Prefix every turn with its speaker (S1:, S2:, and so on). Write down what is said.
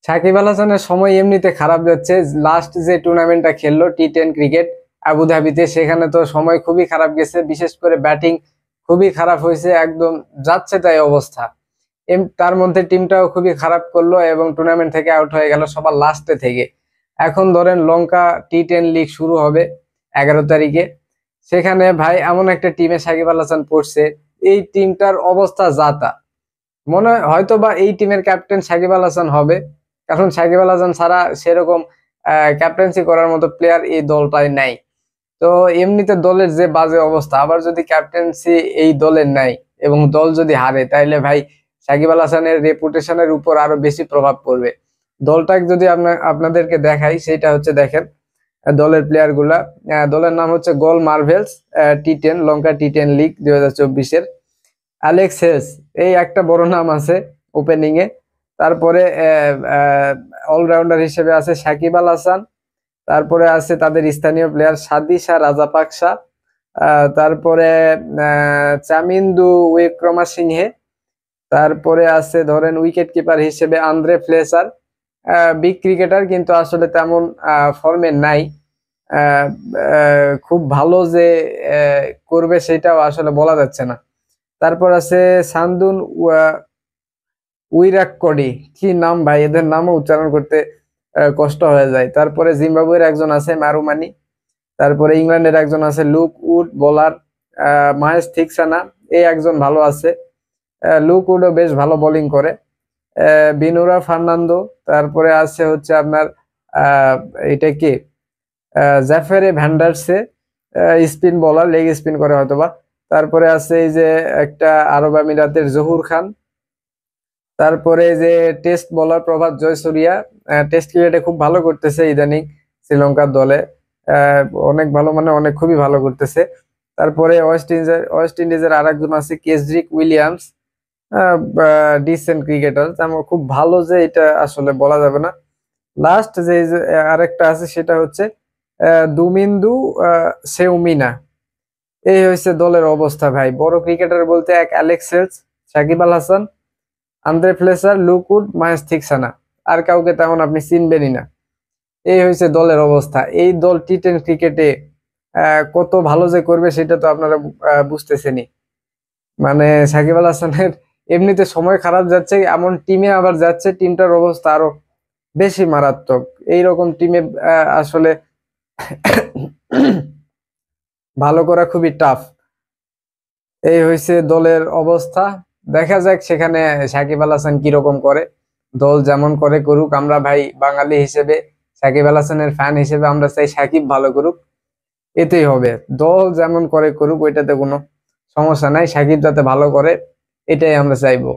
S1: সাকিব আল হাসানের সময় এমনিতে খারাপ যাচ্ছে। লাস্ট যে টুর্নামেন্টটা খেললো টি10 ক্রিকেট আবুধাবিতে, সেখানে তো সময় খুবই খারাপ গেছে, বিশেষ করে ব্যাটিং খুবই খারাপ হয়েছে, একদম যাচ্ছে তাই অবস্থা। তার মধ্যে টিমটাও খুবই খারাপ করলো এবং টুর্নামেন্ট থেকে আউট হয়ে গেল সবার লাস্টে থেকে। এখন ধরেন লঙ্কা টি10 লিগ শুরু হবে 11 তারিখে। সেখানে ভাই এমন একটা টিমে সাকিব আল হাসান পড়ছে, এই টিমটার অবস্থা যাতা। মনে হয় হয়তো বা এই টিমের ক্যাপ্টেন সাকিব আল হাসান হবে, কারণ সাকিব আল হাসান ছাড়া সেরকম ক্যাপ্টেন্সি করার মতো প্লেয়ার এই দলটায় নাই। তো এমনিতে দলের যে বাজে অবস্থা, আবার যদি ক্যাপ্টেন্সি এই দলের নাই এবং দল যদি হারে, তাইলে ভাই সাকিব আল হাসানের রেপুটেশনের উপর আরো বেশি প্রভাব পড়বে। দলটাকে যদি আপনাদেরকে দেখাই, সেটা হচ্ছে দেখেন দলের প্লেয়ার গুলা। দলের নাম হচ্ছে গোল মার্ভেলস টি10 লঙ্কা টি10 লিগ 2024-এর। অ্যালেক্স হেলস, এই একটা বড় নাম আছে ওপেনিং এ। তারপরে অলরাউন্ডার হিসেবে আছে সাকিব আল হাসান। তারপরে আছে তাদের স্থানীয় প্লেয়ার সাদি শাহ রাজাপাকসা। তারপরে চামিন্দু উইক্রমাসিংহে। তারপরে আছে ধরেন উইকেট কিপার হিসেবে আন্দ্রে ফ্লেসার। বিগ ক্রিকেটার, কিন্তু আসলে তেমন ফর্মে নাই। আহ, খুব ভালো যে করবে সেটাও আসলে বলা যাচ্ছে না। তারপর আছে সান্দুন উইরাক্কডি, কি নাম ভাই, এদের নামও উচ্চারণ করতে কষ্ট হয়ে যায়। তারপরে জিম্বাবুয়ের একজন আছে মারুমানি। তারপরে ইংল্যান্ডের একজন আছে Luke Wood bowler. Maheesh Theekshana, এই একজন ভালো আছে। লুক উডও বেশ ভালো বোলিং করে। বিনুরা ফার্নান্দো। তারপরে আছে হচ্ছে আপনার আহ এটা কি জাফেরে ভ্যান্ডারসে, স্পিন বোলার, লেগ স্পিন করে হয়তোবা। তারপরে আছে এই যে একটা আরব আমিরাতের জহুর খান। তারপরে যে টেস্ট বোলার প্রভাত জয়সূরিয়া, টেস্ট ক্রিকেটে খুব ভালো করতেছে ইদানিং শ্রীলঙ্কার দলে। অনেক ভালো, মানে অনেক খুবই ভালো করতেছে। তারপরে ওয়েস্ট ইন্ডিজের আরেকজন আছে কেসড্রিক উইলিয়ামস, ডিসেন্ট ক্রিকেটার, তেমন খুব ভালো যে এটা আসলে বলা যাবে না। লাস্ট যে আরেকটা আছে সেটা হচ্ছে দুমিন্দু সেউমিনা। এই হচ্ছে দলের অবস্থা ভাই। বড় ক্রিকেটার বলতে এক Alex Hales, Shakib Al Hasan, Andre ফ্লেসার, লুকুড, Mahesh Theekshana, আর কাউকে তেমন আপনি চিনবেনই না। এই হয়েছে দলের অবস্থা। এই দল টি10 ক্রিকেটে কত ভালো যে করবে সেটা তো আপনারা বুঝতেছেনই। মানে সাকিব আল হাসানের এমনিতে সময় খারাপ যাচ্ছে, এমন টিমে আবার যাচ্ছে, টিমটার অবস্থা আরো বেশি মারাত্মক। এইরকম টিমে আসলে ভালো করা খুবই টাফ। এই হয়েছে দলের অবস্থা। দেখা যাক সেখানে সাকিব আল হাসান কিরকম করে। দল যেমন করে করুক, আমরা ভাই বাঙালি হিসেবে, সাকিব আল হাসানের ফ্যান হিসেবে আমরা চাই সাকিব ভালো করুক, এতেই হবে। দল যেমন করে করুক, ওইটাতে কোনো সমস্যা নাই, সাকিব যাতে ভালো করে এটাই আমরা চাইবো।